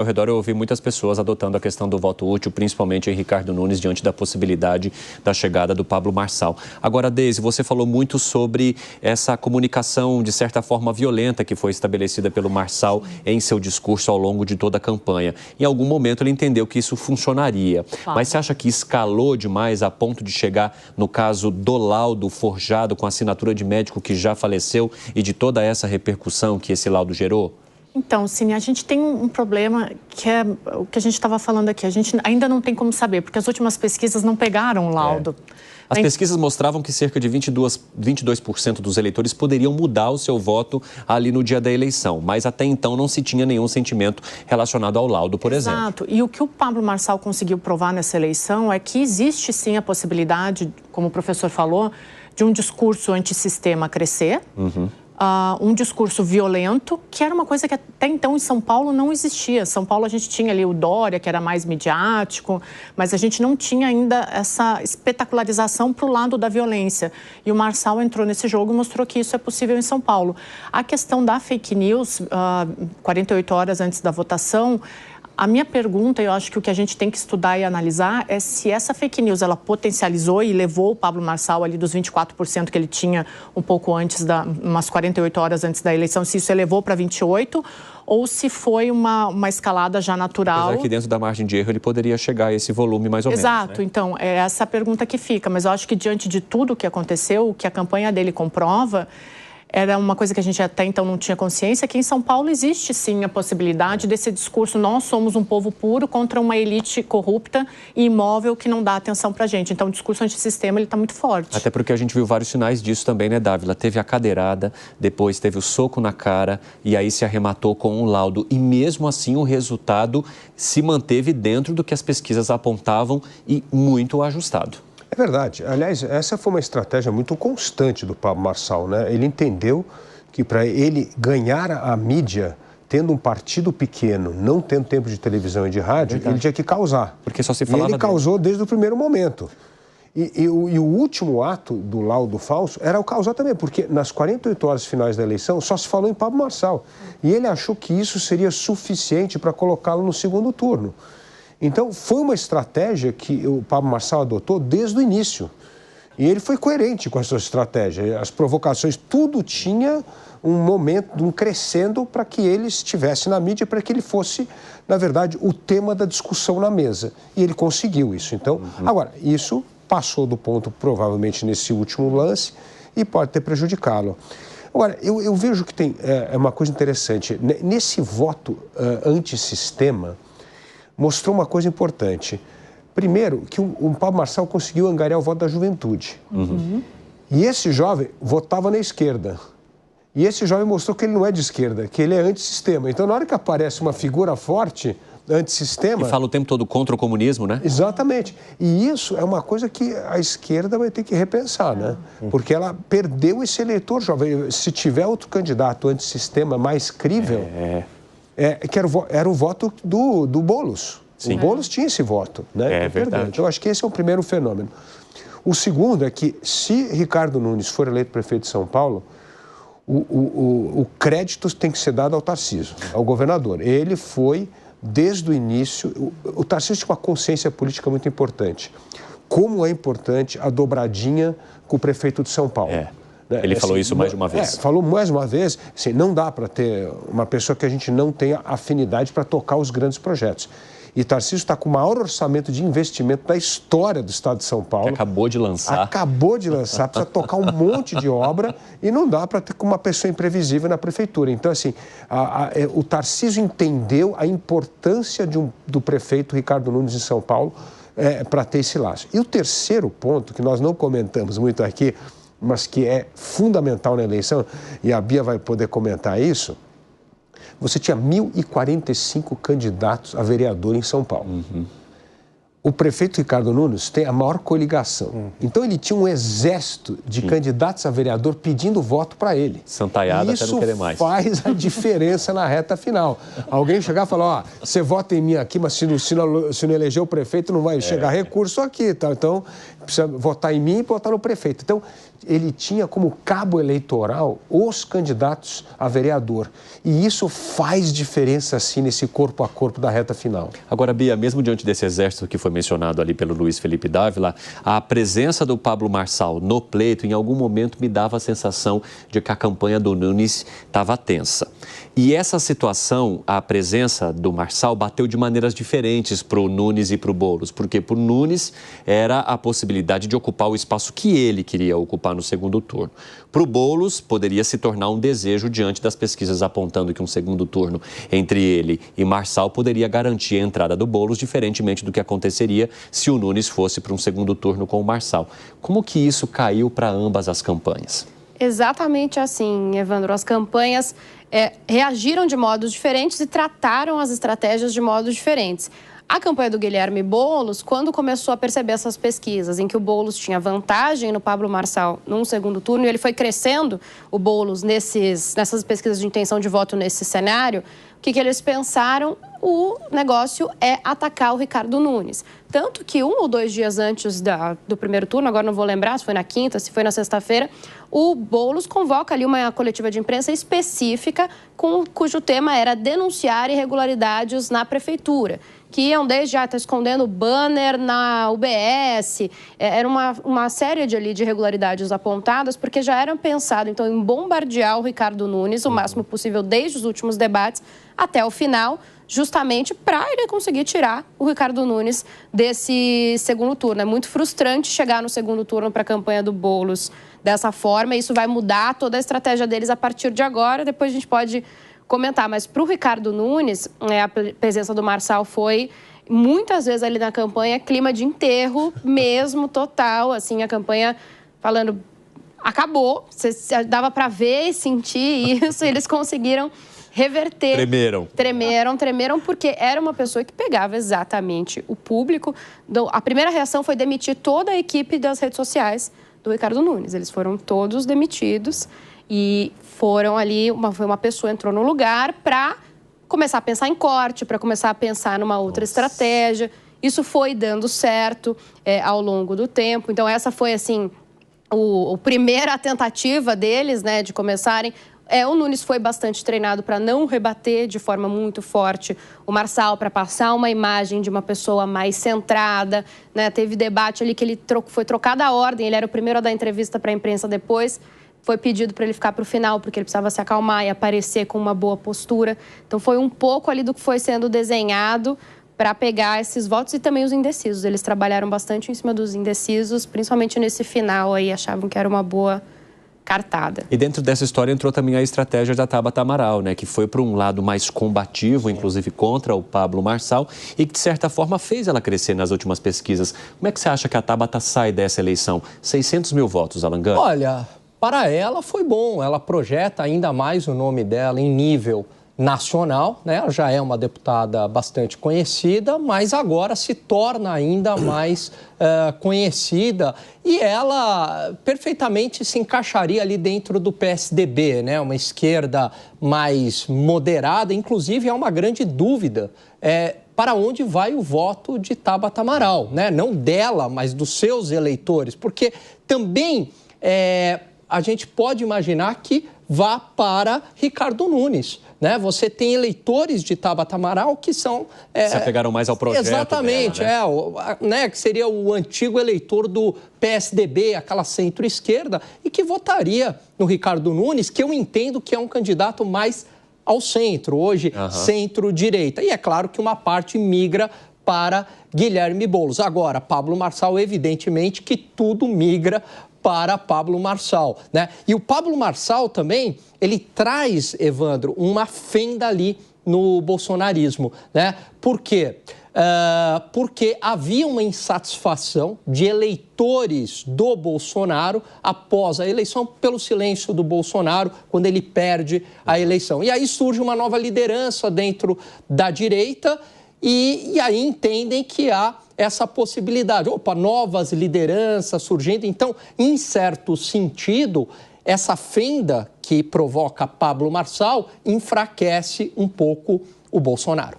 Ao redor eu ouvi muitas pessoas adotando a questão do voto útil, principalmente em Ricardo Nunes, diante da possibilidade da chegada do Pablo Marçal. Agora, Deise, você falou muito sobre essa comunicação, de certa forma, violenta que foi estabelecida pelo Marçal em seu discurso ao longo de toda a campanha. Em algum momento ele entendeu que isso funcionaria. Mas você acha que escalou demais a ponto de chegar no caso do laudo forjado com assinatura de médico que já faleceu e de toda essa repercussão que esse laudo gerou? Então, Cine, a gente tem um problema que é o que a gente estava falando aqui. A gente ainda não tem como saber, porque as últimas pesquisas não pegaram o laudo. As pesquisas mostravam que cerca de 22% dos eleitores poderiam mudar o seu voto ali no dia da eleição, mas até então não se tinha nenhum sentimento relacionado ao laudo, por exemplo. Exato. E o que o Pablo Marçal conseguiu provar nessa eleição é que existe sim a possibilidade, como o professor falou, de um discurso antissistema crescer. Um discurso violento, que era uma coisa que até então em São Paulo não existia. São Paulo a gente tinha ali o Dória, que era mais midiático, mas a gente não tinha ainda essa espetacularização para o lado da violência. E o Marçal entrou nesse jogo e mostrou que isso é possível em São Paulo. A questão da fake news, 48 horas antes da votação, a minha pergunta, eu acho que o que a gente tem que estudar e analisar é se essa fake news ela potencializou e levou o Pablo Marçal ali dos 24% que ele tinha um pouco antes, umas 48 horas antes da eleição, se isso elevou para 28% ou se foi uma escalada já natural. Apesar que dentro da margem de erro ele poderia chegar a esse volume mais ou menos. Exato, então é essa a pergunta que fica, mas eu acho que diante de tudo o que aconteceu, o que a campanha dele comprova, era uma coisa que a gente até então não tinha consciência, que em São Paulo existe sim a possibilidade desse discurso, nós somos um povo puro contra uma elite corrupta e imóvel que não dá atenção pra gente. Então o discurso antissistema ele está muito forte. Até porque a gente viu vários sinais disso também, né, Dávila? Teve a cadeirada, depois teve o soco na cara e aí se arrematou com um laudo. E mesmo assim o resultado se manteve dentro do que as pesquisas apontavam e muito ajustado. É verdade. Aliás, essa foi uma estratégia muito constante do Pablo Marçal, né? Ele entendeu que para ele ganhar a mídia, tendo um partido pequeno, não tendo tempo de televisão e de rádio, ele tinha que causar. Porque só se falava e ele causou desde o primeiro momento. E o último ato do laudo falso era o causar também, porque nas 48 horas finais da eleição só se falou em Pablo Marçal. E ele achou que isso seria suficiente para colocá-lo no segundo turno. Então, foi uma estratégia que o Pablo Marçal adotou desde o início. E ele foi coerente com a sua estratégia. As provocações, tudo tinha um momento, um crescendo para que ele estivesse na mídia, para que ele fosse, na verdade, o tema da discussão na mesa. E ele conseguiu isso. Então, agora, isso passou do ponto, provavelmente, nesse último lance e pode ter prejudicá-lo. Agora, eu vejo que tem uma coisa interessante. Nesse voto antissistema, mostrou uma coisa importante. Primeiro, que o Pablo Marçal conseguiu angariar o voto da juventude. E esse jovem votava na esquerda. E esse jovem mostrou que ele não é de esquerda, que ele é antissistema. Então, na hora que aparece uma figura forte, antissistema... E fala o tempo todo contra o comunismo, né? Exatamente. E isso é uma coisa que a esquerda vai ter que repensar, né? Porque ela perdeu esse eleitor jovem. Se tiver outro candidato antissistema mais crível... que era o voto do Boulos. Sim. O Boulos tinha esse voto, né? É verdade. Então, acho que esse é o primeiro fenômeno. O segundo é que, se Ricardo Nunes for eleito prefeito de São Paulo, o crédito tem que ser dado ao Tarcísio, ao governador. Ele foi, desde o início... O Tarcísio tinha uma consciência política muito importante. Como é importante a dobradinha com o prefeito de São Paulo. Ele falou isso mais de uma vez. Falou mais uma vez. Assim, não dá para ter uma pessoa que a gente não tenha afinidade para tocar os grandes projetos. E Tarcísio está com o maior orçamento de investimento da história do estado de São Paulo. Que acabou de lançar. Precisa tocar um monte de obra e não dá para ter uma pessoa imprevisível na prefeitura. Então, assim, o Tarcísio entendeu a importância do prefeito Ricardo Nunes em São Paulo para ter esse laço. E o terceiro ponto, que nós não comentamos muito aqui, mas que é fundamental na eleição, e a Bia vai poder comentar isso, você tinha 1.045 candidatos a vereador em São Paulo. O prefeito Ricardo Nunes tem a maior coligação. Então, ele tinha um exército de candidatos a vereador pedindo voto para ele. Santaiada até não querer mais. Isso faz a diferença na reta final. Alguém chegar e falar, você vota em mim aqui, mas se não eleger o prefeito, não vai chegar recurso aqui. Tá? Então, precisa votar em mim e votar no prefeito. Então, ele tinha como cabo eleitoral os candidatos a vereador. E isso faz diferença, sim, nesse corpo a corpo da reta final. Agora, Bia, mesmo diante desse exército que foi mencionado ali pelo Luiz Felipe Dávila, a presença do Pablo Marçal no pleito, em algum momento, me dava a sensação de que a campanha do Nunes estava tensa. E essa situação, a presença do Marçal, bateu de maneiras diferentes para o Nunes e para o Boulos. Porque para o Nunes era a possibilidade de ocupar o espaço que ele queria ocupar no segundo turno. Para o Boulos, poderia se tornar um desejo diante das pesquisas apontando que um segundo turno entre ele e Marçal poderia garantir a entrada do Boulos, diferentemente do que aconteceria se o Nunes fosse para um segundo turno com o Marçal. Como que isso caiu para ambas as campanhas? Exatamente assim, Evandro. As campanhas reagiram de modos diferentes e trataram as estratégias de modos diferentes. A campanha do Guilherme Boulos, quando começou a perceber essas pesquisas, em que o Boulos tinha vantagem no Pablo Marçal num segundo turno, e ele foi crescendo, o Boulos, nessas pesquisas de intenção de voto nesse cenário, o que eles pensaram? O negócio é atacar o Ricardo Nunes. Tanto que 1 ou 2 dias antes do primeiro turno, agora não vou lembrar se foi na quinta, se foi na sexta-feira, o Boulos convoca ali uma coletiva de imprensa específica cujo tema era denunciar irregularidades na prefeitura, que iam desde estar escondendo banner na UBS, era uma série de irregularidades apontadas, porque já eram pensadas, então, em bombardear o Ricardo Nunes o máximo possível desde os últimos debates até o final, justamente para ele conseguir tirar o Ricardo Nunes desse segundo turno. É muito frustrante chegar no segundo turno para a campanha do Boulos dessa forma, e isso vai mudar toda a estratégia deles a partir de agora, depois a gente pode comentar. Mas para o Ricardo Nunes, a presença do Marçal foi, muitas vezes ali na campanha, clima de enterro mesmo, total, assim, a campanha falando, acabou, dava para ver e sentir isso, e eles conseguiram reverter. Tremeram porque era uma pessoa que pegava exatamente o público. A primeira reação foi demitir toda a equipe das redes sociais do Ricardo Nunes. Eles foram todos demitidos e foram ali, foi uma pessoa entrou no lugar para começar a pensar em corte, para começar a pensar numa outra estratégia. Isso foi dando certo ao longo do tempo. Então essa foi assim a primeira tentativa deles, né, de começarem. O Nunes foi bastante treinado para não rebater de forma muito forte o Marçal, para passar uma imagem de uma pessoa mais centrada, né? Teve debate ali que ele foi trocada a ordem, ele era o primeiro a dar entrevista para a imprensa depois, foi pedido para ele ficar para o final, porque ele precisava se acalmar e aparecer com uma boa postura. Então foi um pouco ali do que foi sendo desenhado para pegar esses votos e também os indecisos. Eles trabalharam bastante em cima dos indecisos, principalmente nesse final aí, achavam que era uma boa cartada. E dentro dessa história entrou também a estratégia da Tabata Amaral, né, que foi para um lado mais combativo, inclusive contra o Pablo Marçal, e que de certa forma fez ela crescer nas últimas pesquisas. Como é que você acha que a Tabata sai dessa eleição? 600 mil votos, Alan Gant? Olha, para ela foi bom, ela projeta ainda mais o nome dela em nível nacional, né? Ela já é uma deputada bastante conhecida, mas agora se torna ainda mais conhecida, e ela perfeitamente se encaixaria ali dentro do PSDB, né? Uma esquerda mais moderada. Inclusive é uma grande dúvida para onde vai o voto de Tabata Amaral, né? Não dela, mas dos seus eleitores, porque também a gente pode imaginar que vá para Ricardo Nunes, né? Você tem eleitores de Tabata Amaral que são... se apegaram mais ao projeto exatamente, dela, né? Que seria o antigo eleitor do PSDB, aquela centro-esquerda, e que votaria no Ricardo Nunes, que eu entendo que é um candidato mais ao centro, hoje centro-direita. E é claro que uma parte migra para Guilherme Boulos. Agora, Pablo Marçal, evidentemente que tudo migra para Pablo Marçal, né? E o Pablo Marçal também, ele traz, Evandro, uma fenda ali no bolsonarismo, né? Por quê? Porque havia uma insatisfação de eleitores do Bolsonaro após a eleição, pelo silêncio do Bolsonaro, quando ele perde a eleição. E aí surge uma nova liderança dentro da direita, e aí entendem que há essa possibilidade. Novas lideranças surgindo. Então, em certo sentido, essa fenda que provoca Pablo Marçal enfraquece um pouco o Bolsonaro.